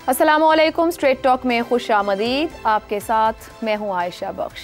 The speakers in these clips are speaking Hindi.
अस्सलामुअलैकुम। स्ट्रेट टॉक में खुश आमदीद। आपके साथ मैं हूं आयशा बख्श।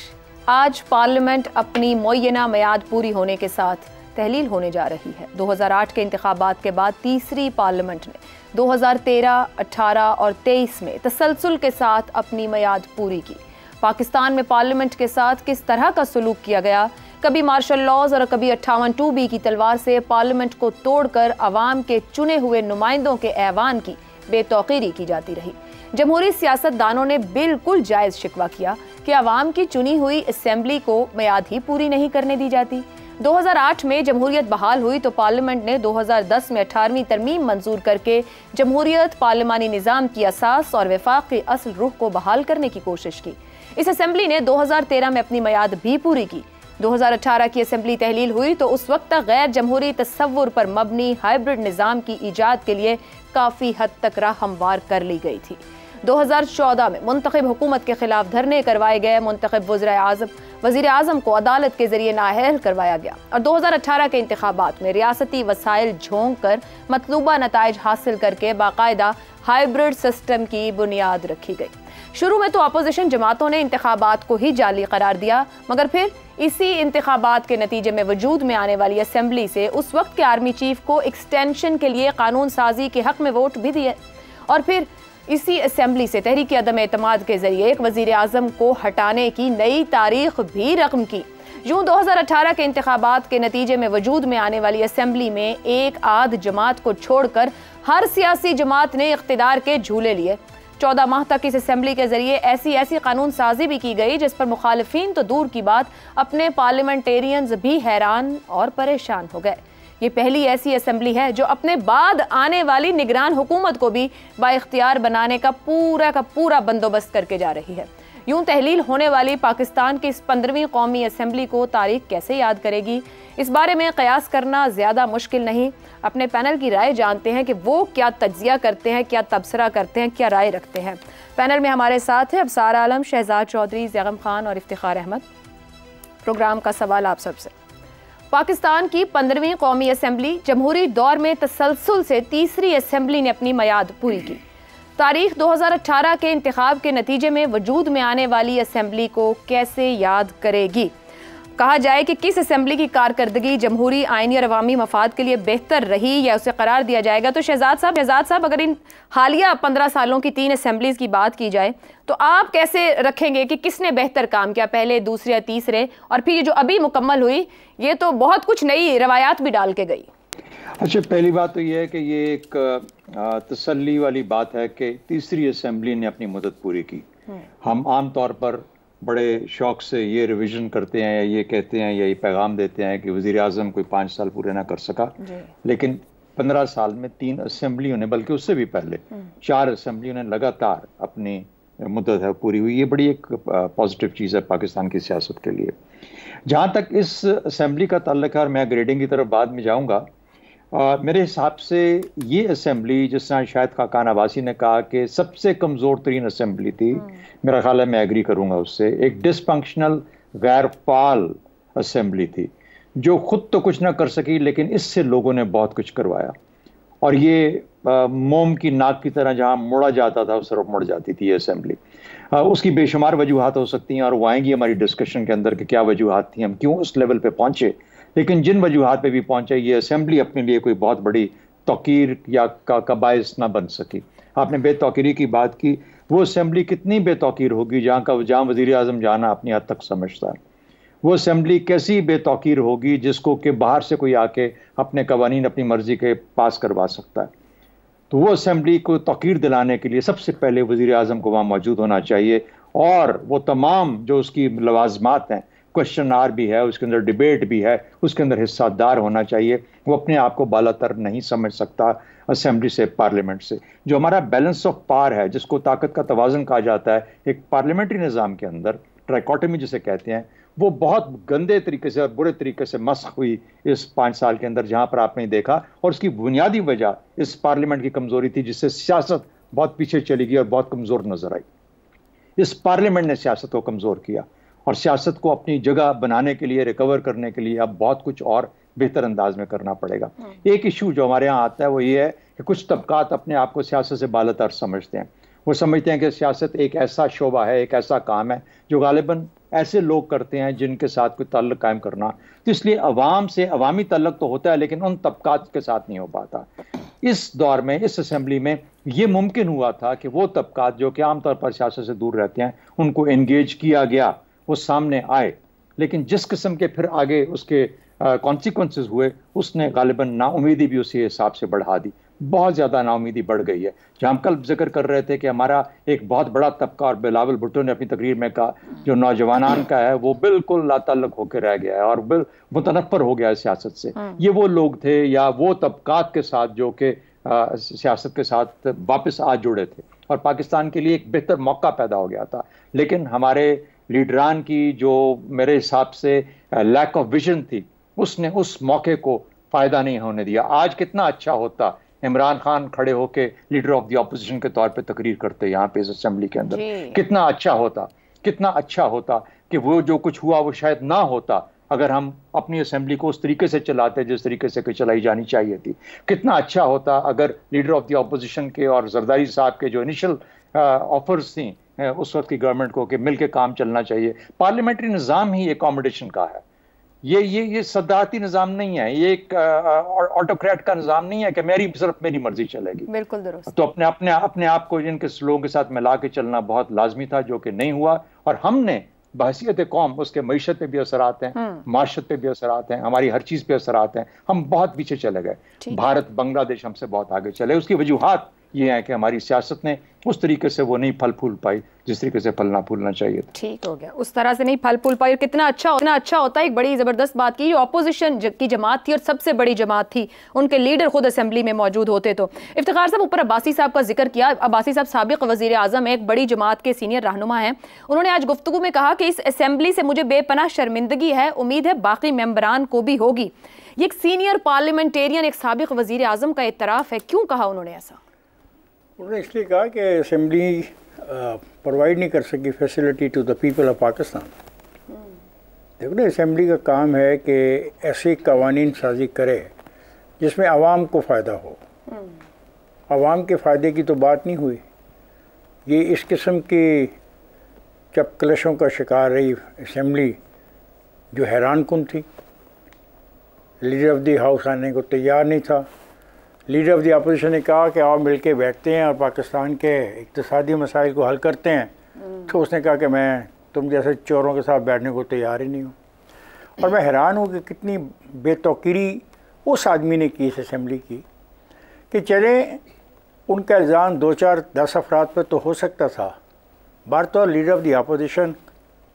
आज पार्लियामेंट अपनी मुअय्यना मियाद पूरी होने के साथ तहलील होने जा रही है। 2008 के इंतखाबात के बाद तीसरी पार्लियामेंट ने 2013, 18 और 23 में तसलसल के साथ अपनी मियाद पूरी की। पाकिस्तान में पार्लियामेंट के साथ किस तरह का सलूक किया गया, कभी मार्शल लॉज और कभी 58(2)B की तलवार से पार्लियामेंट को तोड़कर अवाम के चुने हुए नुमाइंदों के ऐवान की बेतौकीरी की जाती रही। जमहूरी सियासतदानों ने बिल्कुल जायज़ शिकवा किया कि अवाम की चुनी हुई असेंबली को मियाद ही पूरी नहीं करने दी जाती। 2008 में जमहूरियत बहाल हुई तो पार्लियामेंट ने 2010 में 18वीं तरमीम मंजूर करके जमहूरियत, पार्लिमानी निज़ाम की असास और वफाक की असल रूह को बहाल करने की कोशिश की। इस असेंबली ने 2013 में अपनी मियाद भी पूरी की। 2018 की असेंबली तहलील हुई तो उस वक्त तक गैर जमहूरी तसव्वुर पर मबनी हाइब्रिड निज़ाम की ईजाद के लिए काफ़ी हद तक राह हमवार कर ली गई थी। 2014 में मुंतखब हुकूमत के खिलाफ धरने करवाए गए। मुंतखब वज़ीर आज़म को अदालत के जरिए नाअहल करवाया गया और 2018 के इंतखाबात में रियासती वसाइल झोंक कर मतलूबा नताइज हासिल करके बाकायदा हाइब्रिड सिस्टम की बुनियाद रखी गई। शुरू में तो अपोजिशन जमातों ने इंतखाबात को ही जाली करार दिया, मगर फिर इसी इंतखाबात के नतीजे में वजूद में आने वाली असेंबली से उस वक्त के आर्मी चीफ को एक्सटेंशन के लिए कानून साजी के हक में वोट भी दिए और फिर इसी असेंबली से तहरीक अदम एतमाद के जरिए एक वजीर आजम को हटाने की नई तारीख भी रकम की। यूं 2018 के इंतखाबात के नतीजे में वजूद में आने वाली असेंबली में एक आध जमात को छोड़कर हर सियासी जमात ने इख्तिदार के झूले लिए। 14 माह तक इस असेंबली के जरिए ऐसी कानून साजी भी की गई जिस पर मुखालिफिन तो दूर की बात, अपने पार्लियामेंटेरियंस भी हैरान और परेशान हो गए। ये पहली ऐसी असेंबली है जो अपने बाद आने वाली निगरान हुकूमत को भी बाइख्तियार बनाने का पूरा बंदोबस्त करके जा रही है। यूं तहलील होने वाली पाकिस्तान की इस 15वीं कौमी असेंबली को तारीख कैसे याद करेगी, इस बारे में कयास करना ज़्यादा मुश्किल नहीं। अपने पैनल की राय जानते हैं कि वो क्या तज्जिया करते हैं, क्या तबसरा करते हैं, क्या राय रखते हैं। पैनल में हमारे साथ है अबसार आलम, शहजाद चौधरी, ज़ैगम खान और इफ्तिखार अहमद। प्रोग्राम का सवाल आप सबसे। पाकिस्तान की 15वीं कौमी असेंबली जमहूरी दौर में तसलसल से तीसरी असेंबली ने अपनी मियाद पूरी की। तारीख 2018 के इंतखाब के नतीजे में वजूद में आने वाली असेंबली को कैसे याद करेगी। कहा जाए कि किस असेंबली की कारकर्दगी जमहूरी, आइनी और अवामी मफाद के लिए बेहतर रही या उसे करार दिया जाएगा, तो शहजाद साहब अगर इन हालिया 15 सालों की 3 असेंबलीज की बात की जाए तो आप कैसे रखेंगे कि किसने बेहतर काम किया, पहले, दूसरे या तीसरे, और फिर ये जो अभी मुकम्मल हुई ये तो बहुत कुछ नई रवायात भी डाल के गई। अच्छा, पहली बात तो ये है कि ये एक तसल्ली वाली बात है कि तीसरी असेंबली ने अपनी मुद्दत पूरी की। हम आम तौर पर बड़े शौक से ये रिवीजन करते हैं या ये कहते हैं या ये पैगाम देते हैं कि वज़ीर आज़म कोई 5 साल पूरे ना कर सका, लेकिन 15 साल में 3 असेंबलियों ने, बल्कि उससे भी पहले 4 असेंबलियों ने लगातार अपनी मुद्दत है पूरी हुई। ये बड़ी एक पॉजिटिव चीज़ है पाकिस्तान की सियासत के लिए। जहाँ तक इस असेंबली का ताल्लुक है, और मैं ग्रेडिंग की तरफ बाद में जाऊँगा, मेरे हिसाब से ये असेंबली, जिस तरह शायद खाकान अब्बासी ने कहा कि सबसे कमज़ोर तरीन असेंबली थी, मेरा ख्याल है मैं एग्री करूँगा उससे। एक डिसफंक्शनल, गैर फाल असेंबली थी जो ख़ुद तो कुछ ना कर सकी, लेकिन इससे लोगों ने बहुत कुछ करवाया। और ये मोम की नाक की तरह जहाँ मुड़ा जाता था उस तरफ मुड़ जाती थी ये असेंबली। उसकी बेशुमार वजूहात हो सकती हैं और वो आएंगी हमारी डिस्कशन के अंदर कि क्या वजूहात थी, हम क्यों उस लेवल पे पहुँचे। लेकिन जिन वजूहात पे भी पहुंचे, ये असेंबली अपने लिए कोई बहुत बड़ी तौकीर या का बायस ना बन सकी। आपने बेतौकीरी की बात की, वो असेंबली कितनी बेतौकीर होगी जहाँ वज़ीर आज़म जाना अपनी हद तक समझता है। वो असेंबली कैसी बेतौकीर होगी जिसको कि बाहर से कोई आके अपने कवानीन अपनी मर्जी के पास करवा सकता है। तो वो असेंबली को तौकीर दिलाने के लिए सबसे पहले वज़ीर आज़म को वहाँ मौजूद होना चाहिए, और वो तमाम जो उसकी लवाजमात हैं, क्वेश्चन आर भी है, उसके अंदर डिबेट भी है, उसके अंदर हिस्सादार होना चाहिए। वो अपने आप को बालातर नहीं समझ सकता असेंबली से, पार्लियामेंट से। जो हमारा बैलेंस ऑफ पावर है, जिसको ताकत का तवाज़ुन कहा जाता है एक पार्लियामेंट्री निज़ाम के अंदर, ट्राइकोटमी जिसे कहते हैं, वो बहुत गंदे तरीके से और बुरे तरीके से मस्ख हुई इस 5 साल के अंदर, जहाँ पर आपने देखा। और उसकी बुनियादी वजह इस पार्लियामेंट की कमज़ोरी थी, जिससे सियासत बहुत पीछे चली गई और बहुत कमज़ोर नजर आई। इस पार्लियामेंट ने सियासत को कमज़ोर किया और सियासत को अपनी जगह बनाने के लिए, रिकवर करने के लिए अब बहुत कुछ और बेहतर अंदाज में करना पड़ेगा। एक इशू जो हमारे यहाँ आता है वो ये है कि कुछ तबकात अपने आप को सियासत से बालातर समझते हैं। वो समझते हैं कि सियासत एक ऐसा शोबा है, एक ऐसा काम है जो गालिबन ऐसे लोग करते हैं जिनके साथ कोई ताल्लुक कायम करना, तो इसलिए अवाम से अवामी ताल्लुक तो होता है लेकिन उन तबकात के साथ नहीं हो पाता। इस दौर में, इस असेंबली में ये मुमकिन हुआ था कि वो तबकात जो कि आमतौर पर सियासत से दूर रहते हैं उनको एंगेज किया गया, वो सामने आए। लेकिन जिस किस्म के फिर आगे उसके कॉन्सिक्वेंसेस हुए, उसने गालिबन नाउमीदी भी उसी हिसाब से बढ़ा दी। बहुत ज़्यादा नाउमीदी बढ़ गई है। जहाँ हम कल जिक्र कर रहे थे कि हमारा एक बहुत बड़ा तबका, और बिलावल भुट्टो ने अपनी तकरीर में कहा, जो नौजवानान का है वो बिल्कुल लाताल्लुक होकर रह गया है और मुतनफ़र हो गया है सियासत से। ये वो लोग थे या वो तबकात के साथ जो कि सियासत के साथ वापस आ जुड़े थे और पाकिस्तान के लिए एक बेहतर मौका पैदा हो गया था। लेकिन हमारे लीडरान की जो मेरे हिसाब से लैक ऑफ विजन थी, उसने उस मौके को फ़ायदा नहीं होने दिया। आज कितना अच्छा होता इमरान खान खड़े होके लीडर ऑफ द ऑपोजिशन के तौर पे तकरीर करते यहाँ पे इस असेंबली के अंदर, कितना अच्छा होता, कितना अच्छा होता कि वो जो कुछ हुआ वो शायद ना होता अगर हम अपनी असेंबली को उस तरीके से चलाते जिस तरीके से चलाई जानी चाहिए थी। कितना अच्छा होता अगर लीडर ऑफ द ऑपोजिशन के और जरदारी साहब के जो इनिशियल ऑफर्स थी उस वक्त की गवर्नमेंट को कि मिल के काम चलना चाहिए। पार्लियामेंट्री निज़ाम ही अकोमोडेशन का है, ये सदारती निज़ाम नहीं है, ये एक ऑटोक्रेट का निज़ाम नहीं है कि सिर्फ मेरी मर्जी चलेगी। बिल्कुल दुरुस्त। तो अपने आप को इनके लोगों के साथ मिला के चलना बहुत लाजमी था, जो कि नहीं हुआ। और हमने बहसीयत कौम उसके मईशत पे भी असर आते हैं, माशरत पे भी असर आते हैं, हमारी हर चीज़ पे असर आते हैं। हम बहुत पीछे चले गए। भारत बांग्लादेश हमसे बहुत आगे चले। उसकी वजूहात ये है कि हमारी सियासत ने उस तरीके से वो नहीं फल फूल पाई जिस तरीके से फलना फूलना चाहिए था। ठीक हो गया, उस तरह से नहीं फल फूल पाई। और कितना अच्छा होता है। एक बड़ी ज़बरदस्त बात की, ऑपोजिशन की जमात थी और सबसे बड़ी जमात थी, उनके लीडर खुद असेंबली में मौजूद होते। तो इफ्तिखार साहब, ऊपर अब्बासी साहब का जिक्र किया। अब्बासी साहब साबिक वज़ीर आज़म, एक बड़ी जमात के सीनियर रहनुमा हैं। उन्होंने आज गुफ्तगू में कहा कि इस असेंबली से मुझे बेपनाह शर्मिंदगी है, उम्मीद है बाकी मेंबरान को भी होगी। ये एक सीनियर पार्लियामेंटेरियन, एक साबिक वज़ीर आज़म का इतराफ़ है। क्यों कहा उन्होंने ऐसा? उन्होंने इसलिए कहा कि असेंबली प्रोवाइड नहीं कर सकी facility to the people of Pakistan. देखो ना, असेंबली का काम है कि ऐसी कवानीन साजी करे जिसमें आवाम को फ़ायदा हो। आवाम के फ़ायदे की तो बात नहीं हुई। ये इस किस्म की जब क्लशों का शिकार रही असेंबली, जो हैरान कुन थी। लीडर ऑफ द हाउस आने को तैयार नहीं था। लीडर ऑफ द अपोजिशन ने कहा कि आओ मिल के बैठते हैं और पाकिस्तान के इक़्तिसादी मसाइल को हल करते हैं। तो उसने कहा कि मैं तुम जैसे चोरों के साथ बैठने को तैयार ही नहीं हूँ। और मैं हैरान हूँ कि कितनी बेतौकीरी उस आदमी ने की इस असेंबली की, कि चले उनका इल्ज़ाम 2-4-10 अफराद पर तो हो सकता था। बतौर लीडर ऑफ द अपोजिशन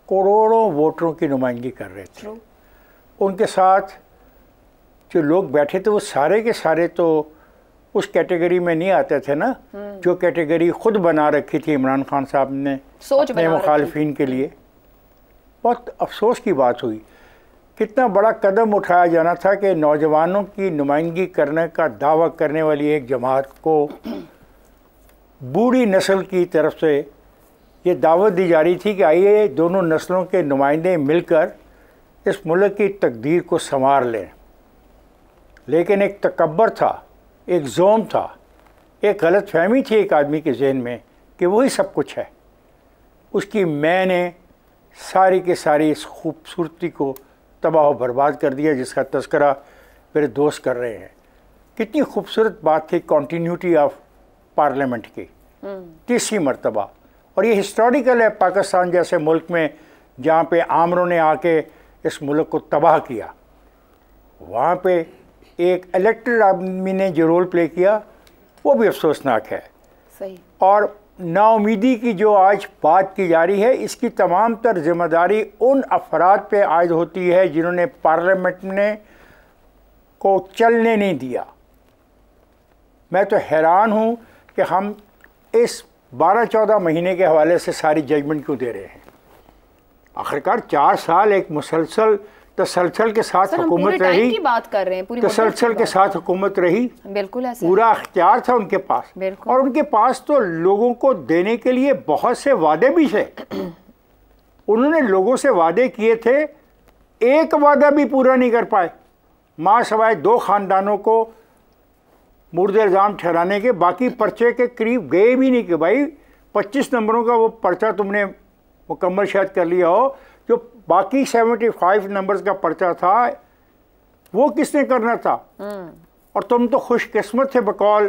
करोड़ों वोटरों की नुमाइंदगी कर रहे थे। उनके साथ जो लोग बैठे थे वो सारे के सारे तो उस कैटेगरी में नहीं आते थे ना, जो कैटेगरी खुद बना रखी थी इमरान खान साहब ने अपने मुखालिफिन के लिए। बहुत अफसोस की बात हुई। कितना बड़ा कदम उठाया जाना था कि नौजवानों की नुमाइंदगी करने का दावा करने वाली एक जमात को बूढ़ी नस्ल की तरफ से ये दावत दी जा रही थी कि आइए दोनों नस्लों के नुमाइंदे मिलकर इस मुल्क की तकदीर को संवार लें। लेकिन एक तकब्बर था, एक जोम था, एक गलत फहमी थी एक आदमी के जहन में कि वही सब कुछ है। उसकी मैंने सारी के सारी इस खूबसूरती को तबाह बर्बाद कर दिया, जिसका तज़किरा मेरे दोस्त कर रहे हैं। कितनी खूबसूरत बात थी कॉन्टीन्यूटी ऑफ पार्लियामेंट की, तीसरी मरतबा। और ये हिस्टोरिकल है पाकिस्तान जैसे मुल्क में जहाँ पे आमरों ने आके इस मुल्क को तबाह किया। वहाँ पे एक इलेक्टेड आदमी ने जो रोल प्ले किया वो भी अफसोसनाक है। सही। और नाउमीदी की जो आज बात की जा रही है, इसकी तमाम तर जिम्मेदारी उन अफराद पे आयद होती है जिन्होंने पार्लियामेंट ने को चलने नहीं दिया। मैं तो हैरान हूँ कि हम इस 12-14 महीने के हवाले से सारी जजमेंट क्यों दे रहे हैं। आखिरकार 4 साल एक मुसलसल तसलसल के साथ हुकूमत रही, की बात कर रहे हैं, पूरी तसलसल के साथ हुकूमत रही। बिल्कुल ऐसा, पूरा अख्तियार था उनके पास। और उनके पास तो लोगों को देने के लिए बहुत से वादे भी थे। उन्होंने लोगों से वादे किए थे, एक वादा भी पूरा नहीं कर पाए, माँ सवाए 2 ख़ानदानों को मुर्द इल्ज़ाम ठहराने के। बाकी पर्चे के करीब गए भी नहीं कि भाई 25 नंबरों का वो पर्चा तुमने मुकम्मल शायद कर लिया हो, जो बाकी 75 नंबर्स का पर्चा था वो किसने करना था? और तुम तो खुशकिस्मत थे बकौल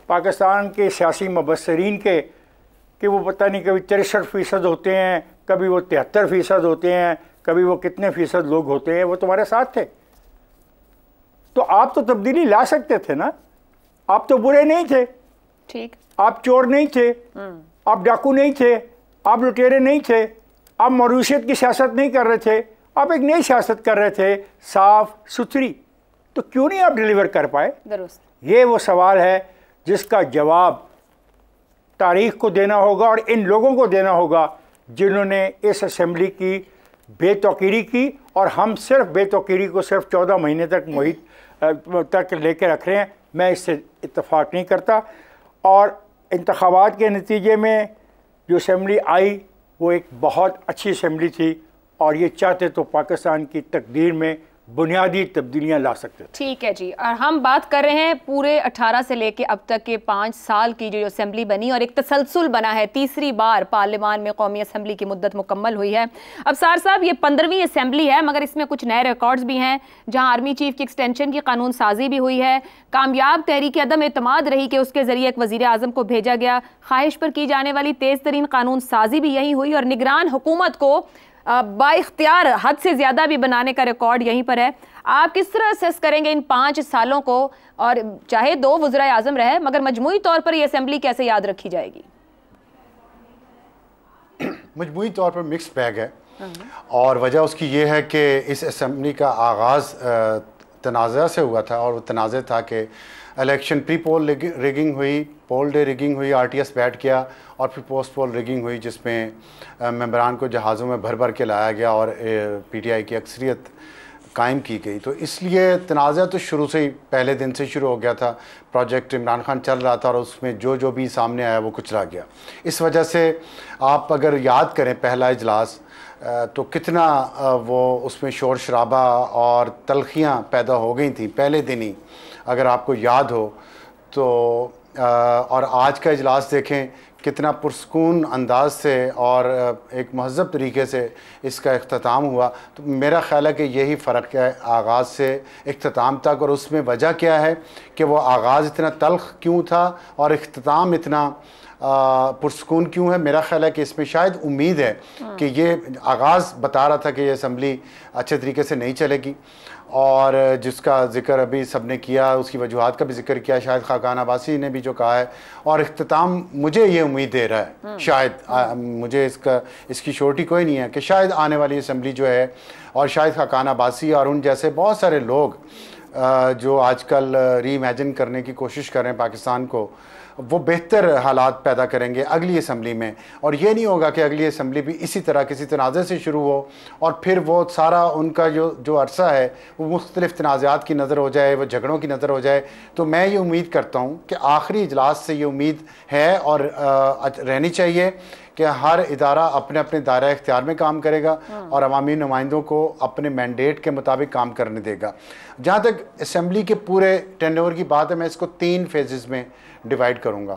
पाकिस्तान के सियासी मुबस्सरीन के कि वो पता नहीं कभी 63% होते हैं, कभी वो 73% होते हैं, कभी वो कितने फीसद लोग होते हैं, वो तुम्हारे साथ थे। तो आप तो तब्दीली ला सकते थे ना, आप तो बुरे नहीं थे, ठीक, आप चोर नहीं थे, आप डाकू नहीं थे, आप लुटेरे नहीं थे, आप मरूशियत की सियासत नहीं कर रहे थे, आप एक नई सियासत कर रहे थे, साफ सुथरी। तो क्यों नहीं आप डिलीवर कर पाए? दुरुस्त। ये वो सवाल है जिसका जवाब तारीख को देना होगा और इन लोगों को देना होगा जिन्होंने इस असेंबली की बेतौकीरी की। और हम सिर्फ बेतौकीरी को सिर्फ 14 महीने तक मुहित तक लेकर रख रहे हैं, मैं इससे इत्तेफाक नहीं करता। और इंतखाबात के नतीजे में जो असेंबली आई वो एक बहुत अच्छी असेंबली थी और ये चाहते तो पाकिस्तान की तकदीर में बुनियादी तब्दीलियां ला सकते थे। ठीक है जी, और हम बात कर रहे हैं पूरे 18 से लेके अब तक के 5 साल की जो असेंबली बनी और एक तसलसल बना है। तीसरी बार पार्लियामान में कौमी असेंबली की मुद्दत मुकम्मल हुई है। अब सार साहब ये 15वीं असेंबली है, मगर इसमें कुछ नए रिकॉर्ड्स भी हैं, जहां आर्मी चीफ की एक्सटेंशन की कानून साजी भी हुई है। कामयाब तहरीक अदम एतमाद रही कि उसके जरिए एक वजीर आजम को भेजा गया। ख्वाहिश पर की जाने वाली तेज तरीन कानून साजी भी यही हुई और निगरान हुकूमत को बाइख्तियार हद से ज़्यादा भी बनाने का रिकॉर्ड यहीं पर है। आप किस तरह असेस करेंगे इन 5 सालों को, और चाहे 2 वज़ीर आज़म रहे मगर मजमूई तौर पर यह असेंबली कैसे याद रखी जाएगी? मजमूई तौर पर मिक्स बैग है और वजह उसकी ये है कि इस असेंबली का आगाज़ तनाज़ा से हुआ था और वो तनाज़ा था कि इलेक्शन प्री पोल रिगिंग हुई, पोल डे रिगिंग हुई, RTS बैठ किया और फिर पोस्ट पोल रिगिंग हुई जिसमें मेंबरान को जहाज़ों में भर भर के लाया गया और PTI की अक्सरियत कायम की गई। तो इसलिए तनाज़ा तो शुरू से ही पहले दिन से शुरू हो गया था। प्रोजेक्ट इमरान खान चल रहा था और उसमें जो भी सामने आया वो कुचला गया। इस वजह से आप अगर याद करें पहला इजलास तो कितना वो उसमें शोर शराबा और तलखियाँ पैदा हो गई थी पहले दिन ही, अगर आपको याद हो तो। और आज का इजलास देखें कितना पुरसकून अंदाज से और एक महज़ब तरीके से इसका इख्तिताम हुआ। तो मेरा ख़्याल है कि यही फ़र्क है आगाज़ से इख्तिताम तक, और उसमें वजह क्या है कि वो आगाज़ इतना तल्ख़ क्यों था और इख्तिताम इतना पुरसकून क्यों है। मेरा ख़्याल है कि इसमें शायद उम्मीद है कि ये आगाज़ बता रहा था कि ये असम्बली अच्छे तरीके से नहीं चलेगी और जिसका ज़िक्र अभी सब ने किया, उसकी वजूहात का भी जिक्र किया, शायद खाकान अब्बासी ने भी जो कहा है, और इख्तिताम मुझे ये उम्मीद दे रहा है शायद मुझे इसकी श्योरिटी कोई नहीं है कि शायद आने वाली असम्बली जो है, और शायद खाकान अब्बासी और उन जैसे बहुत सारे लोग जो आजकल री इमेजिन करने की कोशिश कर रहे हैं पाकिस्तान को, वो बेहतर हालात पैदा करेंगे अगली असम्बली में। और ये नहीं होगा कि अगली असम्बली भी इसी तरह किसी तनाज़े से शुरू हो और फिर वो सारा उनका जो अरसा है वो मुख्तलिफ़ तनाज़ात की नज़र हो जाए, वो झगड़ों की नज़र हो जाए। तो मैं ये उम्मीद करता हूँ कि आखिरी इजलास से ये उम्मीद है और रहनी चाहिए कि हर इदारा अपने अपने दायरा इख्तियार में काम करेगा और अवामी नुमाइंदों को अपने मैंडेट के मुताबिक काम करने देगा। जहाँ तक असम्बली के पूरे टेंडर की बात है, मैं इसको 3 फेजेस में डिवाइड करूँगा।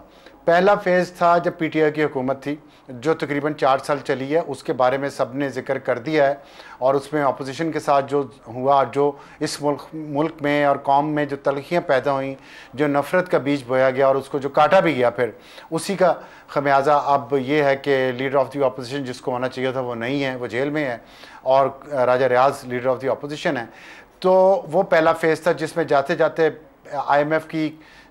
पहला फेज़ था जब PTI की हुकूमत थी जो तकरीबन 4 साल चली है, उसके बारे में सब ने जिक्र कर दिया है और उसमें अपोजिशन के साथ जो हुआ, जो इस मुल्क में और कौम में जो तलखियाँ पैदा हुई, जो नफ़रत का बीज बोया गया और उसको जो काटा भी गया, फिर उसी का खमियाजा अब ये है कि लीडर ऑफ द अपोजिशन जिसको होना चाहिए था वो नहीं है, वो जेल में है और राजा रियाज लीडर ऑफ द अपोजिशन है। तो वो पहला फेज़ था जिसमें जाते जाते IMF की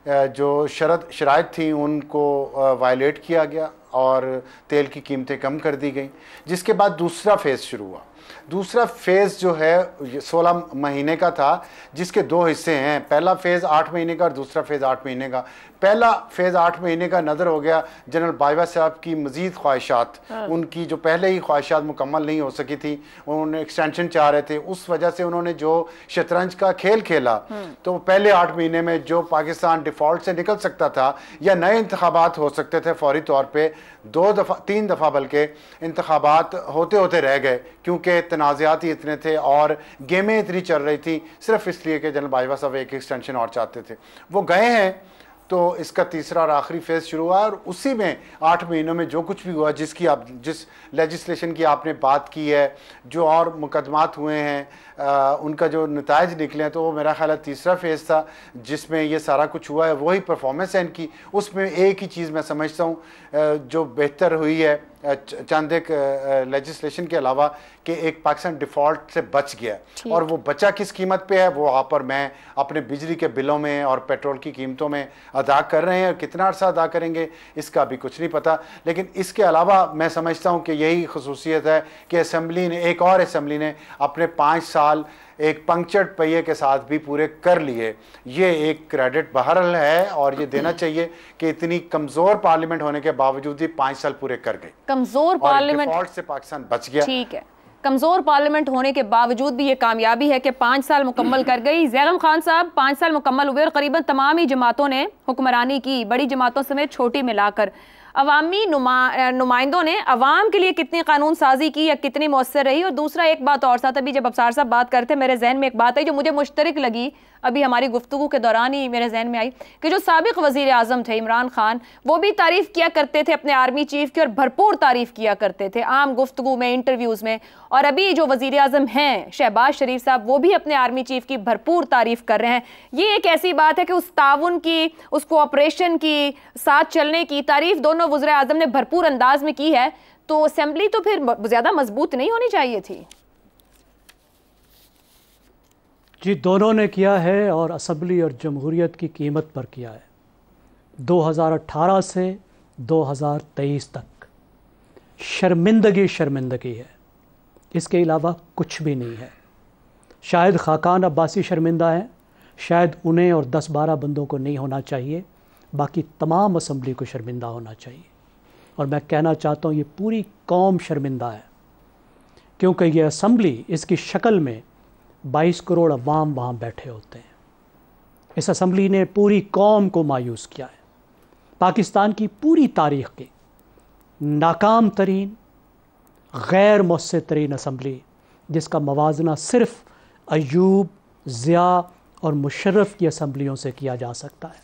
जो शराइत थी उनको वायलेट किया गया और तेल की कीमतें कम कर दी गई। जिसके बाद दूसरा फेज़ शुरू हुआ। दूसरा फेज़ जो है 16 महीने का था जिसके 2 हिस्से हैं, पहला फेज़ 8 महीने का और दूसरा फेज़ 8 महीने का। पहला फेज़ 8 महीने का नज़र हो गया जनरल बाजवा साहब की मज़ीद ख्वाहिशात, उनकी जो पहले ही ख्वाहिशात मुकम्मल नहीं हो सकी थी, उन्होंने एक्सटेंशन चाह रहे थे, उस वजह से उन्होंने जो शतरंज का खेल खेला तो पहले 8 महीने में जो पाकिस्तान डिफ़ॉल्ट से निकल सकता था या नए इंतखाबात हो सकते थे फौरी तौर पर, 3 दफ़ा बल्कि इंतखाबात होते होते रह गए क्योंकि तनाज़ात ही इतने थे और गेमें इतनी चल रही थी सिर्फ इसलिए कि जनरल बाजवा साहब एक एक्सटेंशन और चाहते थे। वो गए हैं तो इसका तीसरा और आखिरी फेज शुरू हुआ और उसी में 8 महीनों में जो कुछ भी हुआ, जिस लेजिस्लेशन की आपने बात की है, जो और मुकदमात हुए हैं, उनका जो नताइज निकले हैं, तो वो मेरा ख्याल है तीसरा फेज था जिसमें ये सारा कुछ हुआ है। वही परफॉर्मेंस है इनकी। उसमें एक ही चीज़ मैं समझता हूँ जो बेहतर हुई है चंद एक लेजिस्लेशन के अलावा, कि एक पाकिस्तान डिफ़ॉल्ट से बच गया, और वो बचा किस कीमत पे है वो वहाँ पर मैं अपने बिजली के बिलों में और पेट्रोल की कीमतों में अदा कर रहे हैं। और कितना अर्सा अदा करेंगे इसका अभी कुछ नहीं पता। लेकिन इसके अलावा मैं समझता हूँ कि यही खसूसियत है कि असेंबली ने, एक और असेंबली ने अपने 5 साल एक पंक्चर्ड पहिए के साथ भी पूरे कर लिए। ये एक क्रेडिट बहरहाल है और ये देना चाहिए कि इतनी कमज़ोर पार्लियामेंट होने के बावजूद भी 5 साल पूरे कर गए। कमज़ोर पार्लियामेंट से पाकिस्तान बच गया। ठीक है, कमज़ोर पार्लियामेंट होने के बावजूद भी ये कामयाबी है कि 5 साल मुकम्मल कर गई। ज़ैगम खान साहब, 5 साल मुकम्मल हुए और करीबन तमाम ही जमातों ने हुक्मरानी की, बड़ी जमातों समेत छोटी मिलाकर। अवामी नुमाइंदों ने अवाम के लिए कितनी कानून साजी की या कितनी मौसर रही? और दूसरा एक बात और साथ, अभी जब अफसार साहब बात करते मेरे जहन में एक बात आई जो मुझे मुश्तरक लगी, अभी हमारी गुफ्तगू के दौरान ही मेरे जहन में आई कि जो साबिक वज़ीर आज़म थे इमरान खान, वो भी तारीफ़ किया करते थे अपने आर्मी चीफ की और भरपूर तारीफ़ किया करते थे आम गुफ्तगू में, इंटरव्यूज़ में। और अभी जो वज़ीर आज़म हैं शहबाज शरीफ साहब, वो भी अपने आर्मी चीफ की भरपूर तारीफ़ कर रहे हैं। ये एक ऐसी बात है कि उस ताउन की, उस कोऑपरेशन की, साथ चलने की तारीफ़ दोनों वज़ीर आज़म ने भरपूर अंदाज में की है, तो असेंबली तो फिर ज़्यादा मजबूत नहीं होनी चाहिए थी? जी, दोनों ने किया है और असम्बली और जमहूरियत की कीमत पर किया है। 2018 से 2023 तक शर्मिंदगी है, इसके अलावा कुछ भी नहीं है। शायद खाकान अब्बासी शर्मिंदा हैं, शायद उन्हें और 10-12 बंदों को नहीं होना चाहिए, बाकी तमाम असम्बली को शर्मिंदा होना चाहिए। और मैं कहना चाहता हूँ ये पूरी कौम शर्मिंदा है, क्योंकि ये असम्बली, इसकी शक्ल में 22 करोड़ अवाम वहाँ बैठे होते हैं। इस असम्बली ने पूरी कौम को मायूस किया है। पाकिस्तान की पूरी तारीख़ की नाकाम तरीन, गैर मौसर तरीन असम्बली, जिसका मवाजना सिर्फ अयूब, ज़िया और मुशर्रफ की असम्बलियों से किया जा सकता है।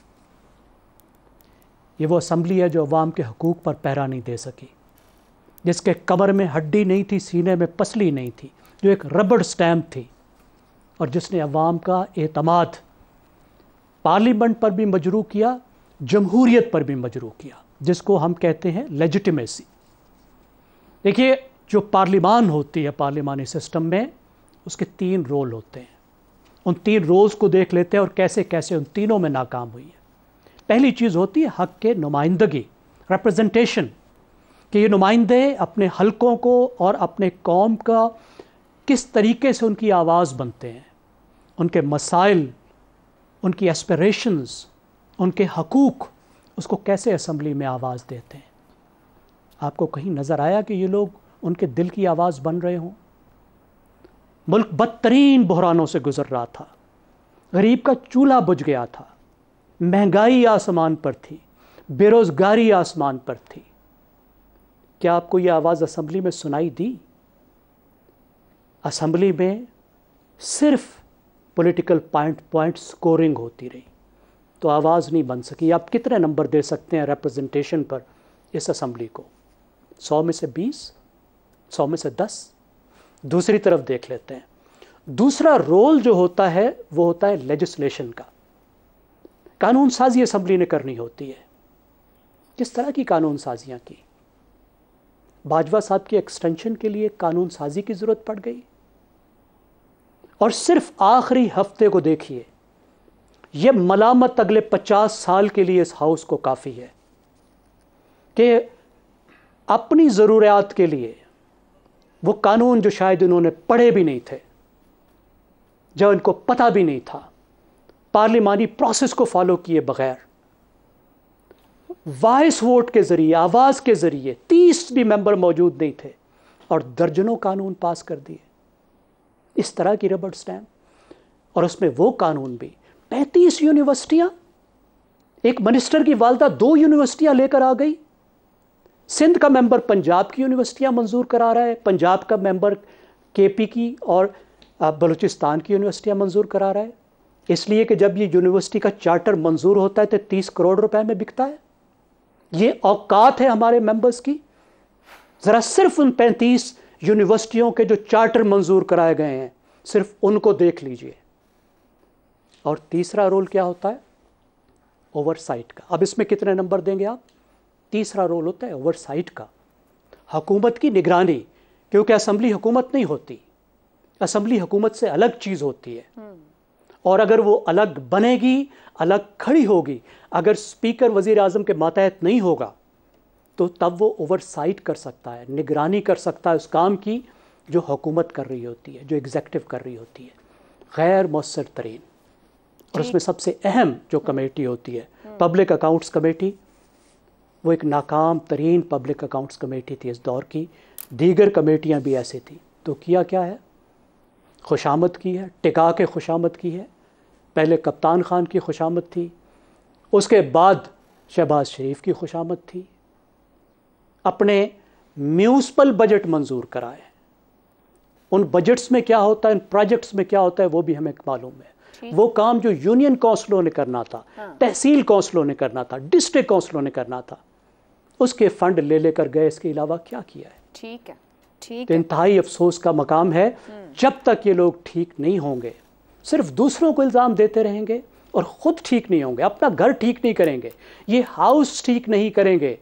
ये वो असम्बली है जो अवाम के हकूक़ पर पहरा नहीं दे सकी, जिसके कमर में हड्डी नहीं थी, सीने में पसली नहीं थी, जो एक रबड़ स्टैम्प थी, और जिसने अवाम का एतमाद पार्लियामेंट पर भी मजरू किया, जमहूरियत पर भी मजरू किया, जिसको हम कहते हैं लेजिटिमेसी। देखिए, जो पार्लियामान होती है, पार्लियामानी सिस्टम में उसके 3 रोल होते हैं। उन 3 रोल्स को देख लेते हैं और कैसे कैसे उन तीनों में नाकाम हुई है। पहली चीज़ होती है हक़ के नुमाइंदगी, रिप्रेजेंटेशन, कि ये नुमाइंदे अपने हलकों को और अपने कौम का किस तरीके से उनकी आवाज़ बनते हैं, उनके मसाइल, उनकी एस्पिरेशंस, उनके हकूक़, उसको कैसे असम्बली में आवाज़ देते हैं। आपको कहीं नज़र आया कि ये लोग उनके दिल की आवाज़ बन रहे हों? मुल्क बदतरीन बहरानों से गुज़र रहा था, गरीब का चूल्हा बुझ गया था, महंगाई आसमान पर थी, बेरोज़गारी आसमान पर थी। क्या आपको ये आवाज़ असम्बली में सुनाई दी? असम्बली में सिर्फ पॉलिटिकल पॉइंट स्कोरिंग होती रही, तो आवाज़ नहीं बन सकी। आप कितने नंबर दे सकते हैं रिप्रेजेंटेशन पर इस असम्बली को? 100 में से 20, 100 में से 10। दूसरी तरफ देख लेते हैं, दूसरा रोल जो होता है वो होता है लेजिस्लेशन का। कानून साजी असम्बली ने करनी होती है। किस तरह की कानून साजियाँ की? बाजवा साहब की एक्सटेंशन के लिए कानून साजी की ज़रूरत पड़ गई, और सिर्फ आखिरी हफ्ते को देखिए, यह मलामत अगले 50 साल के लिए इस हाउस को काफ़ी है कि अपनी ज़रूरियात के लिए वो कानून जो शायद इन्होंने पढ़े भी नहीं थे, जो इनको पता भी नहीं था, पार्लिमानी प्रोसेस को फॉलो किए बगैर, वॉइस वोट के ज़रिए, आवाज़ के ज़रिए, 30 भी मेंबर मौजूद नहीं थे और दर्जनों कानून पास कर दिए। इस तरह की रबड़ स्टैम्प, और उसमें वो कानून भी 35 यूनिवर्सिटियाँ, एक मिनिस्टर की वालदा 2 यूनिवर्सिटियाँ लेकर आ गई। सिंध का मेंबर पंजाब की यूनिवर्सिटियाँ मंजूर करा रहा है, पंजाब का मेंबर केपी की और बलूचिस्तान की यूनिवर्सिटियाँ मंजूर करा रहा है। इसलिए कि जब ये यूनिवर्सिटी का चार्टर मंजूर होता है तो 30 करोड़ रुपए में बिकता है। ये औकात है हमारे मेंबर्स की। ज़रा सिर्फ उन 35 यूनिवर्सिटियों के जो चार्टर मंजूर कराए गए हैं, सिर्फ उनको देख लीजिए। और तीसरा रोल क्या होता है? ओवरसाइट का। अब इसमें कितने नंबर देंगे आप? तीसरा रोल होता है ओवरसाइट का, हुकूमत की निगरानी, क्योंकि असेंबली हुकूमत नहीं होती, असेंबली हुकूमत से अलग चीज़ होती है। और अगर वो अलग बनेगी, अलग खड़ी होगी, अगर स्पीकर वज़ीर आज़म के मातहत नहीं होगा तो तब वो ओवरसाइट कर सकता है, निगरानी कर सकता है उस काम की जो हुकूमत कर रही होती है, जो एग्जेक्टिव कर रही होती है, गैर मौसर तरीन। और उसमें सबसे अहम जो कमेटी होती है पब्लिक अकाउंट्स कमेटी, वो एक नाकाम तरीन पब्लिक अकाउंट्स कमेटी थी इस दौर की। दीगर कमेटियाँ भी ऐसे थी। तो किया क्या है? खुशामद की है, टिका के खुशामद की है। पहले कप्तान खान की खुशामद थी, उसके बाद शहबाज शरीफ की खुशामद थी। अपने म्यूनिसिपल बजट मंजूर कराए, उन बजट्स में क्या होता है, इन प्रोजेक्ट्स में क्या होता है वो भी हमें मालूम है। वो काम जो यूनियन काउंसिलों ने करना था, तहसील काउंसिलों ने करना था, डिस्ट्रिक्ट काउंसिलों ने करना था, उसके फंड ले लेकर गए। इसके अलावा क्या किया है? ठीक है, ठीक तो है। इंतहाई अफसोस का मकाम है, जब तक ये लोग ठीक नहीं होंगे, सिर्फ दूसरों को इल्ज़ाम देते रहेंगे और ख़ुद ठीक नहीं होंगे, अपना घर ठीक नहीं करेंगे, ये हाउस ठीक नहीं करेंगे,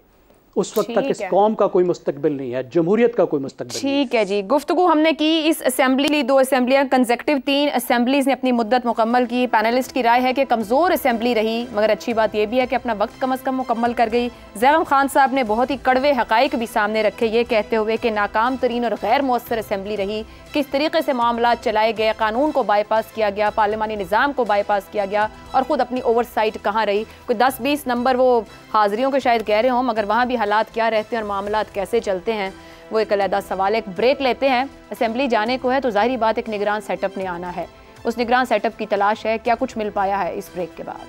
उस वक्त तक इस कौम का कोई मुस्तकबिल नहीं है, जमहूरियत का कोई मुस्तकबिल नहीं है। ठीक है जी, गुफ्तगू हमने की इस असेंबली, 2 असेंबलियाँ कंसेक्टिव 3 असेंबलीज ने अपनी मुद्दत मुकम्मल की। पैनलिस्ट की राय है कि कमज़ोर असेंबली रही, मगर अच्छी बात यह भी है कि अपना वक्त कम अज़ कम मुकम्मल कर गई। ज़ैगम खान साहब ने बहुत ही कड़वे हक़ाइक़ भी सामने रखे, ये कहते हुए कि नाकाम तरीन और गैर मौसर असेंबली रही, किस तरीके से मामला चलाए गए, कानून को बाईपास किया गया, पार्लिमानी निज़ाम को बाईपास किया गया, और ख़ुद अपनी ओवरसाइट कहाँ रही। कोई 10-20 नंबर वो हाज़िरियों के शायद कह रहे हों, मगर वहाँ भी हालात क्या रहते हैं और मामला कैसे चलते हैं वो एक अलहदा सवाल। एक ब्रेक लेते हैं। असेंबली जाने को है तो ज़ाहिरी बात एक निगरान सेटअप ने आना है, उस निगरान सेटअप की तलाश है। क्या कुछ मिल पाया है इस ब्रेक के बाद?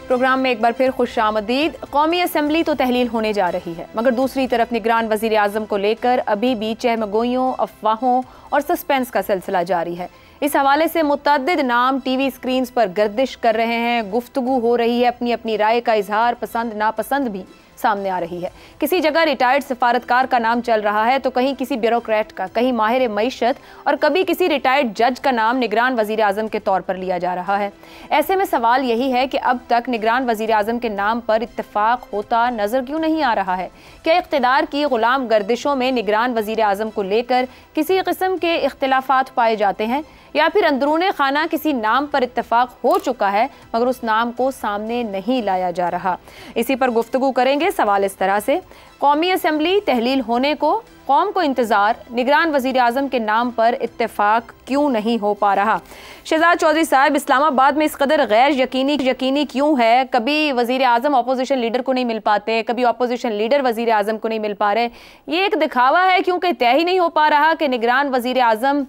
प्रोग्राम में एक बार फिर खुशामदीद। कौमी असेंबली तो तहलील होने जा रही है, मगर दूसरी तरफ निगरान वज़ीर आज़म को लेकर अभी भी चहमगोइयों, अफवाहों और सस्पेंस का सिलसिला जारी है। इस हवाले से मुतअद्दिद नाम टीवी स्क्रीन्स पर गर्दिश कर रहे हैं, गुफ्तगू हो रही है, अपनी अपनी राय का इजहार, पसंद नापसंद भी सामने आ रही है। किसी जगह रिटायर्ड सफारतकार का नाम चल रहा है तो कहीं किसी ब्यूरोक्रेट का, कहीं माहिर मईशत और कभी किसी रिटायर्ड जज का नाम निगरान वज़ीर आज़म के तौर पर लिया जा रहा है। ऐसे में सवाल यही है कि अब तक निगरान वज़ीर आज़म के नाम पर इत्तेफाक होता नजर क्यों नहीं आ रहा है? क्या इख्तिदार की गुलाम गर्दिशों में निगरान वज़ीर आज़म को लेकर किसी किस्म के इख्तिलाफात पाए जाते हैं, या फिर अंदरूने खाना किसी नाम पर इत्तेफाक हो चुका है मगर उस नाम को सामने नहीं लाया जा रहा? इसी पर गुफ्तगू करेंगे। सवाल इस तरह से, कौमी असेंबली तहलील होने को कौम को इंतज़ार, निगरान वज़ीर आज़म के नाम पर इत्तेफाक क्यों नहीं हो पा रहा? शहजाद चौधरी साहब, इस्लामाबाद में इस कदर गैर यकीनी क्यों है? कभी वज़ीर आज़म अपोजिशन लीडर को नहीं मिल पाते, कभी अपोजिशन लीडर वज़ीर आज़म को नहीं मिल पा रहे। ये एक दिखावा है क्योंकि तय ही नहीं हो पा रहा कि निगरान वज़ीर आज़म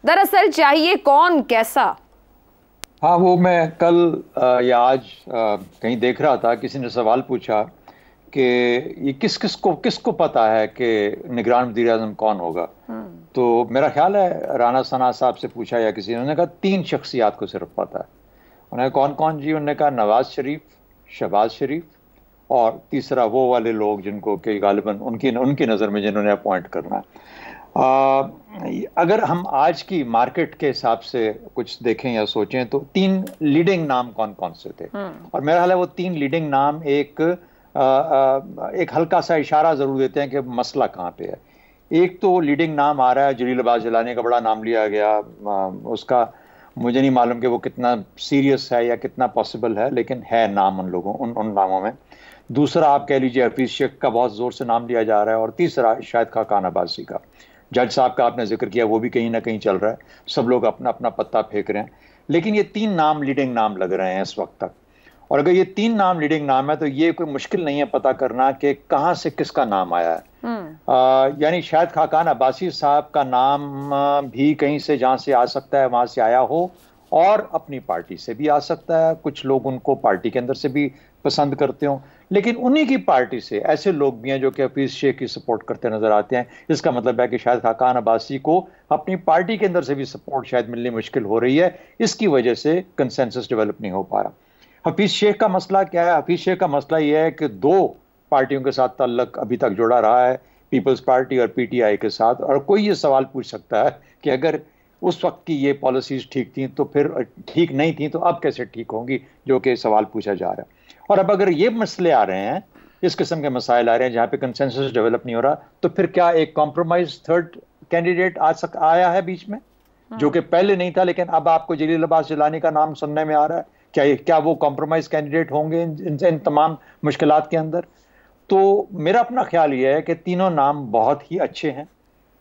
दरअसल चाहिए कौन, कैसा? हाँ, वो मैं कल या आज कहीं देख रहा था, किसी ने सवाल पूछा कि ये किसको पता है कि निगरान वज़ीर आज़म कौन होगा। तो मेरा ख्याल है राना सना साहब से पूछा या किसी ने, उन्होंने कहा 3 शख्सियात को सिर्फ पता है। उन्होंने कौन कौन जी? उन्होंने कहा नवाज शरीफ, शहबाज शरीफ और तीसरा वो वाले लोग जिनको कि गालिबन उनकी नज़र में जिन्होंने अपॉइंट करना है। अगर हम आज की मार्केट के हिसाब से कुछ देखें या सोचें तो 3 लीडिंग नाम कौन कौन से थे, और मेरा ख्याल है वो 3 लीडिंग नाम एक हल्का सा इशारा जरूर देते हैं कि मसला कहाँ पे है। एक तो लीडिंग नाम आ रहा है, जलील अब्बास जिलानी का बड़ा नाम लिया गया, उसका मुझे नहीं मालूम कि वो कितना सीरियस है या कितना पॉसिबल है, लेकिन है नाम उन नामों में। दूसरा आप कह लीजिए हफीज शेख का बहुत जोर से नाम लिया जा रहा है, और तीसरा शायद खाकान अब्बासी का। जज साहब का आपने जिक्र किया, वो भी कहीं ना कहीं चल रहा है, सब लोग अपना अपना पत्ता फेंक रहे हैं, लेकिन ये 3 नाम लीडिंग नाम लग रहे हैं इस वक्त तक। और अगर ये 3 नाम लीडिंग नाम है तो ये कोई मुश्किल नहीं है पता करना कि कहाँ से किसका नाम आया है। यानी शायद खाकान अब्बासी साहब का नाम भी कहीं से जहाँ से आ सकता है वहाँ से आया हो, और अपनी पार्टी से भी आ सकता है, कुछ लोग उनको पार्टी के अंदर से भी पसंद करते हो, लेकिन उन्हीं की पार्टी से ऐसे लोग भी हैं जो कि हफीज शेख की सपोर्ट करते नजर आते हैं। इसका मतलब है कि शायद खाकान अब्बासी को अपनी पार्टी के अंदर से भी सपोर्ट शायद मिलनी मुश्किल हो रही है, इसकी वजह से कंसेंसस डेवलप नहीं हो पा रहा। हफीज शेख का मसला क्या है? हफीज शेख का मसला यह है कि दो पार्टियों के साथ ताल्लुक अभी तक जुड़ा रहा है, पीपल्स पार्टी और पीटीआई के साथ। और कोई ये सवाल पूछ सकता है कि अगर उस वक्त की ये पॉलिसीज ठीक थी तो फिर ठीक नहीं थी तो अब कैसे ठीक होंगी, जो कि सवाल पूछा जा रहा है। और अब अगर ये मसले आ रहे हैं, इस किस्म के मसाइल आ रहे हैं जहां पे कंसेंसस डेवलप नहीं हो रहा, तो फिर क्या एक कॉम्प्रोमाइज थर्ड कैंडिडेट आया है बीच में, जो कि पहले नहीं था लेकिन अब आपको जलील अब्बास जिलानी का नाम सुनने में आ रहा है? क्या वो कॉम्प्रोमाइज कैंडिडेट होंगे इन तमाम मुश्किलात के अंदर? तो मेरा अपना ख्याल ये है कि तीनों नाम बहुत ही अच्छे हैं,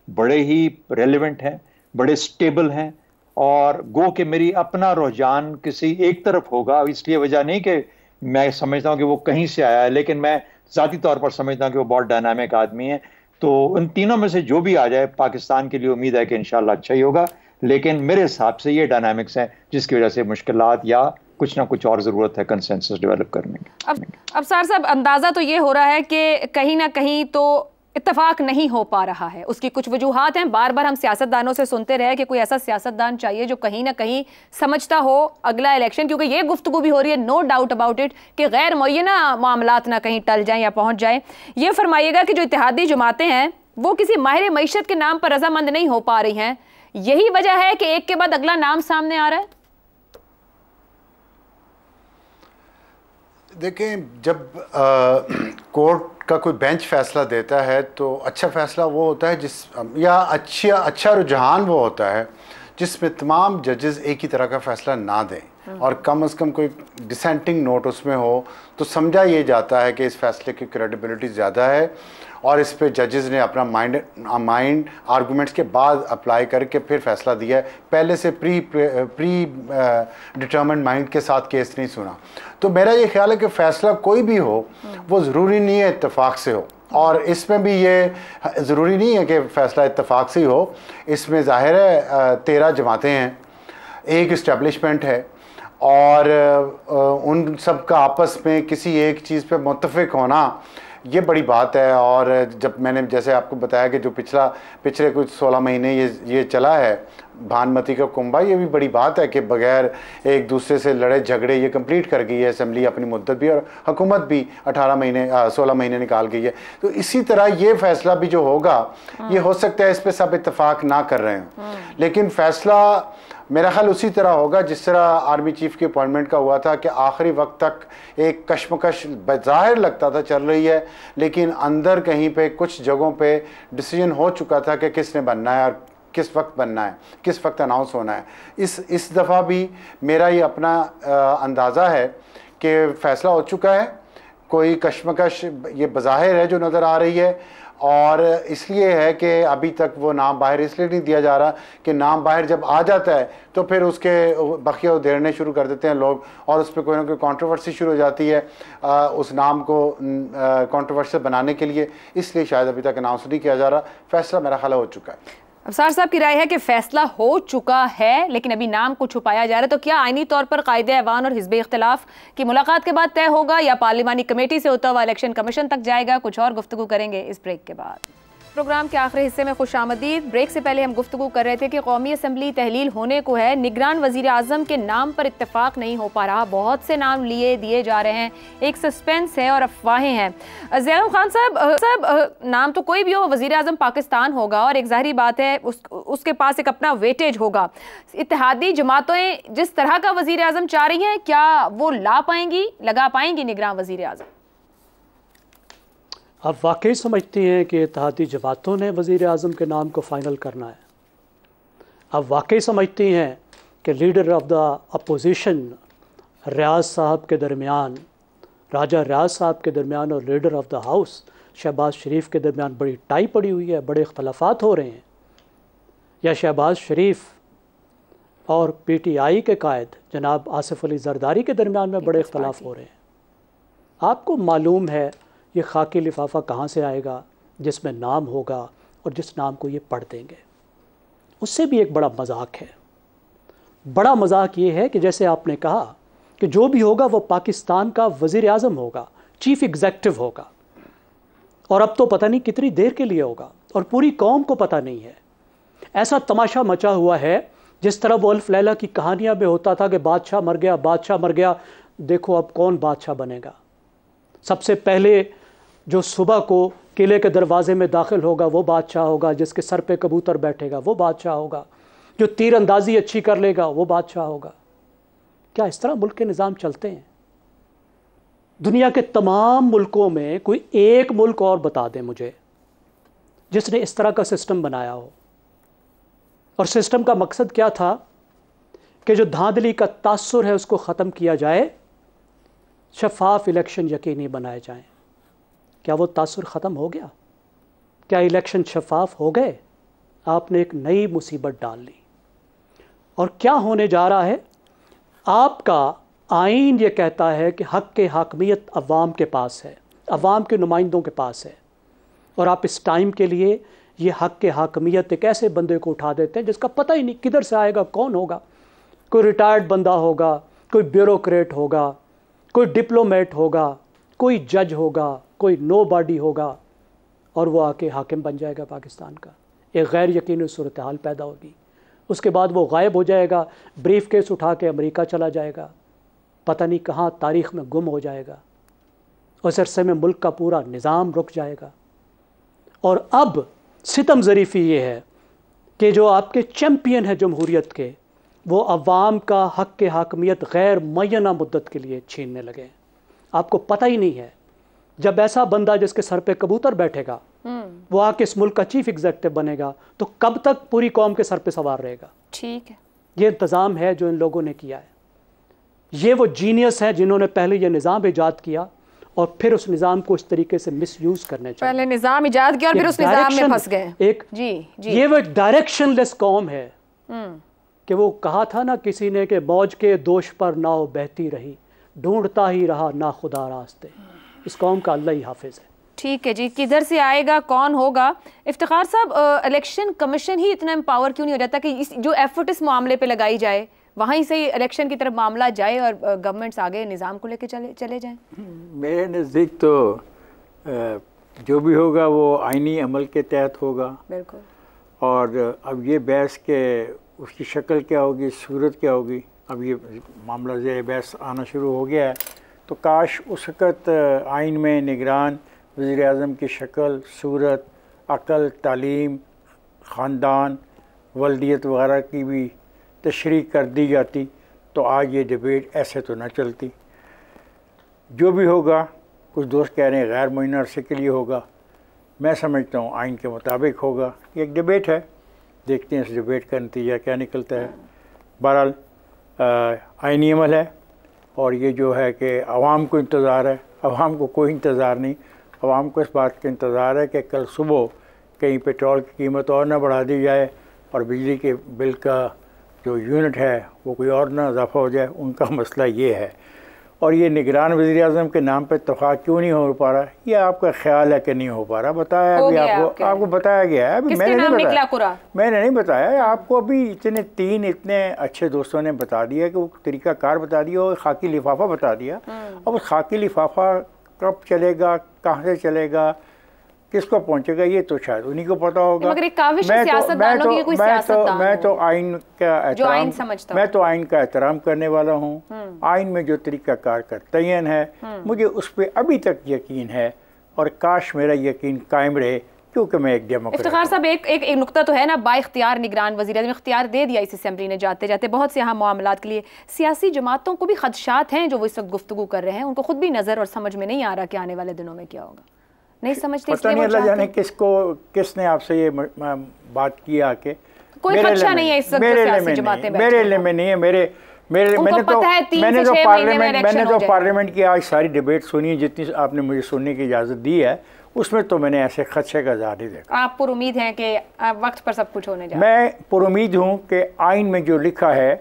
बड़े ही रेलिवेंट हैं, बड़े स्टेबल हैं, और गो कि मेरी अपना रुझान किसी एक तरफ होगा, इसलिए वजह नहीं कि मैं समझता हूं कि वो कहीं से आया है, लेकिन मैं जाती तौर पर समझता हूं कि वो बहुत डायनामिक आदमी है। तो उन तीनों में से जो भी आ जाए पाकिस्तान के लिए उम्मीद है कि इंशाल्लाह अच्छा ही होगा, लेकिन मेरे हिसाब से ये डायनामिक्स हैं जिसकी वजह से मुश्किलात या कुछ ना कुछ और ज़रूरत है कंसेंसस डेवलप करने की। अब सार साहब, अंदाज़ा तो ये हो रहा है कि कहीं ना कहीं तो इत्तेफाक नहीं हो पा रहा है। उसकी कुछ वजूहात हैं। बार बार हम सियासतदानों से सुनते रहे कि कोई ऐसा सियासतदान चाहिए जो कहीं ना कहीं समझता हो अगला इलेक्शन, क्योंकि ये गुफ्तगू भी हो रही है, नो डाउट अबाउट इट, कि गैर मुअय्यना मामलात ना कहीं टल जाएं या पहुंच जाएं। ये फरमाइएगा कि जो इत्तेहादी जमातें हैं वो किसी माहिर मईशत के नाम पर रजामंद नहीं हो पा रही हैं, यही वजह है कि एक के बाद अगला नाम सामने आ रहा है। देखें, जब कोर्ट का कोई बेंच फैसला देता है तो अच्छा फैसला वो होता है या अच्छा रुझान वो होता है जिसमें तमाम जजेस एक ही तरह का फैसला ना दें और कम से कम कोई डिसेंटिंग नोट उसमें हो, तो समझा ये जाता है कि इस फैसले की क्रेडिबिलिटी ज़्यादा है और इस पे जजेस ने अपना माइंड आर्गूमेंट्स के बाद अप्लाई करके फिर फैसला दिया है। पहले से प्री डिटर्मिन्ड माइंड के साथ केस नहीं सुना। तो मेरा ये ख्याल है कि फ़ैसला कोई भी हो वो ज़रूरी नहीं है इत्तेफाक से हो, और इसमें भी ये ज़रूरी नहीं है कि फ़ैसला इत्तेफाक से ही हो। इसमें ज़ाहिर है 13 जमातें हैं, एक इस्टेब्लिशमेंट है, और उन सब का आपस में किसी एक चीज़ पे मुत्तफ़िक होना ये बड़ी बात है। और जब मैंने जैसे आपको बताया कि जो पिछले कुछ 16 महीने ये चला है भानुमती का कुंभा, ये भी बड़ी बात है कि बगैर एक दूसरे से लड़े झगड़े ये कंप्लीट कर गई है असेंबली अपनी मुद्दत भी, और हुकूमत भी 16 महीने निकाल गई है। तो इसी तरह ये फैसला भी जो होगा ये हो सकता है इस पर सब इत्तेफाक ना कर रहे हैं, लेकिन फैसला मेरा ख्याल उसी तरह होगा जिस तरह आर्मी चीफ की अपॉइंटमेंट का हुआ था कि आखिरी वक्त तक एक कश्मकश ज़ाहिर लगता था चल रही है, लेकिन अंदर कहीं पे कुछ जगहों पे डिसीजन हो चुका था कि किसने बनना है और किस वक्त बनना है, किस वक्त अनाउंस होना है। इस दफ़ा भी मेरा ये अपना अंदाज़ा है कि फ़ैसला हो चुका है, कोई कश्मकश ये बज़ाहिर है जो नज़र आ रही है, और इसलिए है कि अभी तक वो नाम बाहर इसलिए नहीं दिया जा रहा कि नाम बाहर जब आ जाता है तो फिर उसके बखिया उधेड़ने शुरू कर देते हैं लोग, और उस पर कोई ना कोई कंट्रोवर्सी शुरू हो जाती है उस नाम को कंट्रोवर्शियल बनाने के लिए, इसलिए शायद अभी तक अनाउंस नहीं किया जा रहा। फैसला मेरा ख्याल हो चुका है। अफसार साहब की राय है कि फैसला हो चुका है लेकिन अभी नाम को छुपाया जा रहा है, तो क्या आईनी तौर पर कायदे ऐवान और हिज़्ब इख्तिलाफ की मुलाकात के बाद तय होगा या पार्लिमानी कमेटी से होता हुआ इलेक्शन कमीशन तक जाएगा? कुछ और गुफ्तगू करेंगे इस ब्रेक के बाद। प्रोग्राम के आखिरी हिस्से में खुशामदीद। ब्रेक से पहले हम गुफ्तगू कर रहे थे कि कौमी असम्बली तहलील होने को है, निगरान वज़ीर आज़म के नाम पर इत्तेफाक नहीं हो पा रहा, बहुत से नाम दिए जा रहे हैं, एक सस्पेंस है और अफवाहें हैं। ज़ैनुल खान साहब, नाम तो कोई भी हो, वज़ीर आज़म पाकिस्तान होगा और एक ज़ाहिरी बात है उसके पास एक अपना वेटेज होगा। इत्तेहादी जमातें जिस तरह का वज़ीर आज़म चाह रही हैं, क्या वो लगा पाएंगी निगरान वज़ीर आज़म? आप वाकई समझती हैं कि इत्तेहादी जमातों ने वज़ीर आज़म के नाम को फ़ाइनल करना है? आप वाकई समझती हैं कि leader of the opposition Riyaz साहब के दरमियान, राजा रियाज साहब के दरमियान और leader of the house Shahbaz Sharif के दरमियान बड़ी टाई पड़ी हुई है, बड़े इख्तलाफात हो रहे हैं? या शहबाज शरीफ और PTI के कायद जनाब आसिफ अली जरदारी के दरमियान में बड़े इख्तलाफ हो रहे हैं? आपको मालूम है ये खाकी लिफाफा कहाँ से आएगा जिसमें नाम होगा और जिस नाम को ये पढ़ देंगे? उससे भी एक बड़ा मजाक है। बड़ा मजाक ये है कि जैसे आपने कहा कि जो भी होगा वो पाकिस्तान का वज़ीर आज़म होगा, चीफ एग्जेक्टिव होगा, और अब तो पता नहीं कितनी देर के लिए होगा, और पूरी कौम को पता नहीं है। ऐसा तमाशा मचा हुआ है जिस तरह वो अल्फ लैला की कहानियां में होता था कि बादशाह मर गया, बादशाह मर गया। देखो अब कौन बादशाह बनेगा। सबसे पहले जो सुबह को किले के दरवाजे में दाखिल होगा वो बादशाह होगा, जिसके सर पे कबूतर बैठेगा वो बादशाह होगा, जो तीर अंदाजी अच्छी कर लेगा वो बादशाह होगा। क्या इस तरह मुल्क के निज़ाम चलते हैं? दुनिया के तमाम मुल्कों में कोई एक मुल्क और बता दें मुझे जिसने इस तरह का सिस्टम बनाया हो। और सिस्टम का मकसद क्या था कि जो धांधली का तासुर है उसको ख़त्म किया जाए, शफाफ इलेक्शन यकीनी बनाए जाएं। क्या वो तासुर ख़त्म हो गया? क्या इलेक्शन शफाफ हो गए? आपने एक नई मुसीबत डाल ली। और क्या होने जा रहा है? आपका आइन ये कहता है कि हक़ के हाकमियत अवाम के पास है, अवाम के नुमाइंदों के पास है, और आप इस टाइम के लिए ये हक़ के हाकमियत एक ऐसे बंदे को उठा देते हैं जिसका पता ही नहीं किधर से आएगा, कौन होगा। कोई रिटायर्ड बंदा होगा, कोई ब्यूरोक्रेट होगा, कोई डिप्लोमेट होगा, कोई जज होगा, कोई नोबॉडी होगा, और वो आके हाकिम बन जाएगा पाकिस्तान का। एक गैर यकीनी सूरत हाल पैदा होगी। उसके बाद वो गायब हो जाएगा, ब्रीफ केस उठा के अमेरिका चला जाएगा, पता नहीं कहाँ तारीख़ में गुम हो जाएगा। उस अरसे में मुल्क का पूरा निज़ाम रुक जाएगा। और अब सितम ज़रीफ़ी ये है कि जो आपके चैम्पियन है जमहूरियत के, वो अवाम का हक़ के हाकमियत गैर मुअय्यना मुद्दत के लिए छीनने लगे। आपको पता ही नहीं है, जब ऐसा बंदा जिसके सर पे कबूतर बैठेगा वो आके इस मुल्क का चीफ एग्जेक्टिव बनेगा तो कब तक पूरी कौम के सर पे सवार रहेगा। ठीक है, ये इंतज़ाम है जो इन लोगों ने किया है। ये वो जीनियस है जिन्होंने पहले ये निज़ाम ईजाद किया और फिर उस निज़ाम को इस तरीके से मिसयूज़ करने चाहिए। पहले निज़ाम ईजाद किया और फिर उस निज़ाम में फंस गए। एक ये वो डायरेक्शनलेस कौम है कि वो कहा था ना किसी ने कि मौज के दोष पर नाव बहती रही, ढूंढता ही रहा ना खुदा रास्ते। इस कौम का अल्लाह ही हाफिज़ है। ठीक है जी, किधर से आएगा, कौन होगा? इफ्तिखार साहब, इलेक्शन कमीशन ही इतना एम्पावर क्यों नहीं हो जाता कि इस जो एफर्ट इस मामले पे लगाई जाए वहीं से ही इलेक्शन की तरफ मामला जाए और गवर्नमेंट्स आगे निज़ाम को लेके चले जाएं? मेरे नज़दीक तो जो भी होगा वो आइनी अमल के तहत होगा। बिल्कुल। और अब ये बहस के उसकी शक्ल क्या होगी, सूरत क्या होगी, अब ये मामला ज़ेर बहस आना शुरू हो गया है। तो काश उस वक़्त आइन में निगरान वज़ीर-ए-आज़म की शक्ल, सूरत, अक़ल, तालीम, ख़ानदान, वल्दियत वगैरह की भी तशरीह कर दी जाती तो आज ये डिबेट ऐसे तो ना चलती। जो भी होगा, कुछ दोस्त कह रहे हैं गैर मुअय्यन अरसे के लिए होगा, मैं समझता हूँ आइन के मुताबिक होगा। ये एक डिबेट है, देखते हैं इस डिबेट का नतीजा क्या निकलता है। बहरहाल आइनी अमल है और ये जो है कि आवाम को इंतज़ार है। आवाम को कोई इंतज़ार नहीं, आवाम को इस बात का इंतज़ार है कि कल सुबह कहीं पेट्रोल की कीमत और ना बढ़ा दी जाए और बिजली के बिल का जो यूनिट है वो कोई और ना इजाफा हो जाए। उनका मसला ये है। और ये निगरान वज़ीर-ए-आज़म के नाम पर इत्तफ़ाक़ क्यों नहीं हो पा रहा, ये आपका ख्याल है कि नहीं हो पा रहा? बताया अभी आपको बताया गया है। अभी मैंने नहीं बताया आपको। अभी इतने अच्छे दोस्तों ने बता दिया कि वो तरीक़ाकार बता दिया और खाकी लिफाफा बता दिया। अब उस खाकी लिफाफा कब चलेगा, कहाँ से चलेगा, किसको पहुंचेगा, ये तो शायद उन्हीं को पता होगा। मगर एक काविश सियासतदानों की कोई सियासतदान मैं तो आइन का एहतराम करने वाला हूँ। आइन में जो तरीक़ाकार का तयन है मुझे उस पर अभी तक यकीन है और काश मेरा यकीन कायम रहे, क्योंकि मैं एक डेमोक्रेट। इफ्तिखार साहब, एक नुक्ता तो है ना, बाइख्तियार निगरान वज़ीर-ए-आज़म इख्तियार दे दिया इस असेंबली ने जाते जाते बहुत से यहाँ मामलात के लिए। सियासी जमातों को भी खदशात हैं जो वो इस वक्त गुफ्तगू कर रहे हैं, उनको खुद भी नज़र और समझ में नहीं आ रहा कि आने वाले दिनों में क्या होगा, नहीं समझते। पता नहीं अल्लाह जाने किसने आपसे ये बात की आके। कोई खदशा नहीं है इस वक्त सियासी जमातें मेरे लिए में नहीं है। मैंने तो पार्लियामेंट की आज सारी डिबेट सुनी है जितनी आपने मुझे सुनने की इजाज़त दी है, उसमें तो मैंने ऐसे खदशे का इज़हार नहीं देखा। आप पुरुमीद हैं कि वक्त पर सब कुछ होने जा रहा है? मैं पुरुमीद हूँ कि आइन में जो लिखा है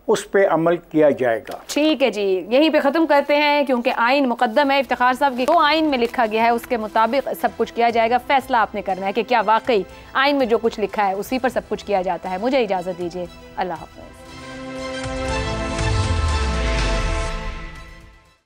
उस पे अमल किया जाएगा। ठीक है जी, यहीं पे ख़त्म करते हैं क्योंकि आइन मुकद्दम है। इफ्तिखार साहब की जो आइन में लिखा गया है उसके मुताबिक सब कुछ किया जाएगा। फैसला आपने करना है कि क्या वाकई आइन में जो कुछ लिखा है उसी पर सब कुछ किया जाता है। मुझे इजाज़त दीजिए, अल्लाह हाफ़िज़।